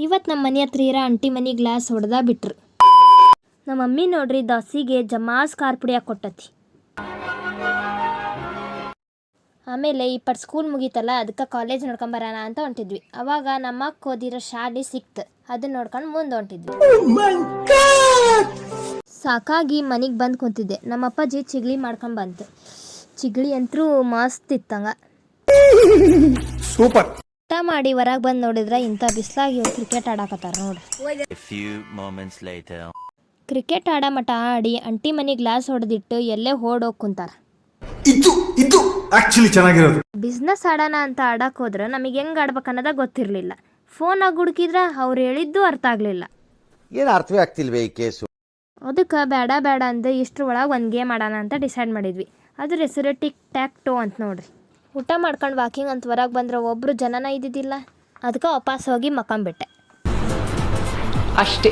ಇವತ್ತು ನಮ್ಮ ಮನೆ ಹತ್ರ ಇರೋ ಅಂಟಿ ಮನೆ ಗ್ಲಾಸ್ ಹೊಡೆದ ಬಿಟ್ರು. ನಮ್ಮ ಮಮ್ಮಿ ನೋಡ್ರಿ ದೋಸೆಗೆ ಜಮಾಸ್ ಖಾರ ಪುಡಿ ಕೊಟ್ಟತಿ. ಆಮೇಲೆ ಇಪ್ಪತ್ತು ಸ್ಕೂಲ್ ಮುಗೀತಲ್ಲ, ಅದಕ್ಕೆ ಕಾಲೇಜ್ ನೋಡ್ಕೊಂಬರೋಣ ಅಂತ ಹೊಂಟಿದ್ವಿ. ಅವಾಗ ನಮ್ಮ ಅಕ್ಕ ಓದಿರೋ ಶಾಲೆ ಸಿಕ್ತು, ಅದನ್ನ ನೋಡ್ಕೊಂಡು ಮುಂದೆ ಹೊಂಟಿದ್ವಿ. ಸಾಕಾಗಿ ಮನೆಗೆ ಬಂದು ಕುಂತಿದ್ದೆ. ನಮ್ಮ ಅಪ್ಪಾಜಿ ಚಿಗ್ಳಿ ಮಾಡ್ಕೊಂಡು ಬಂತು. ಚಿಗ್ಳಿ ಅಂತೂ ಮಸ್ತ್ ಇತ್ತಂಗ. ಸೂಪರ್. ಊಟ ಮಾಡಿ ಹೊರಗೆ ಬಂದು ನೋಡಿದ್ರೆ ಇಂಥ ಬಿಸಿಲಾಗಿ ಕ್ರಿಕೆಟ್ ಆಡಕತ್ತಾರ ನೋಡ್ರಿ. ಕ್ರಿಕೆಟ್ ಆಡ ಮಟ ಆಡಿ ಅಂಟಿ ಮನೆ ಗ್ಲಾಸ್ ಹೊಡೆದಿಟ್ಟು ಎಲ್ಲೇ ಓಡೋಗಿ ಕುಂತಾರ. ಇದು ಆಕ್ಚುಲಿ ಚೆನ್ನಾಗಿರೋದು. ಬಿಸ್ನೆಸ್ ಆಡೋಣ ಅಂತ ಆಡಕ್ಕೆ ಹೋದ್ರೆ ನಮಗೆ ಹೆಂಗೆ ಆಡ್ಬೇಕು ಅನ್ನೋದ ಗೊತ್ತಿರಲಿಲ್ಲ. ಫೋನಾಗಿ ಹುಡುಕಿದ್ರೆ ಅವ್ರು ಹೇಳಿದ್ದು ಅರ್ಥ ಆಗಲಿಲ್ಲ. ಏನು ಅರ್ಥವೇ ಆಗ್ತಿಲ್ವೇ ಈ ಕೇಸು. ಅದಕ್ಕೆ ಬೇಡ ಅಂದು ಇಷ್ಟ್ರ ಒಳಗೆ ಒಂದು ಗೇಮ್ ಆಡೋಣ ಅಂತ ಡಿಸೈಡ್ ಮಾಡಿದ್ವಿ. ಅದ್ರ ಹೆಸರು ಟಿಕ್ ಟ್ಯಾಕ್ ಟೋ ಅಂತ ನೋಡ್ರಿ. ಊಟ ಮಾಡ್ಕೊಂಡು ವಾಕಿಂಗ್ ಅಂತ ಹೊರಗೆ ಬಂದ್ರೆ ಒಬ್ಬರು ಜನನ ಇದ್ದಿದ್ದಿಲ್ಲ. ಅದಕ್ಕೆ ವಾಪಸ್ ಹೋಗಿ ಮಕ್ಕೊಂಬಿಟ್ಟೆ ಅಷ್ಟೇ.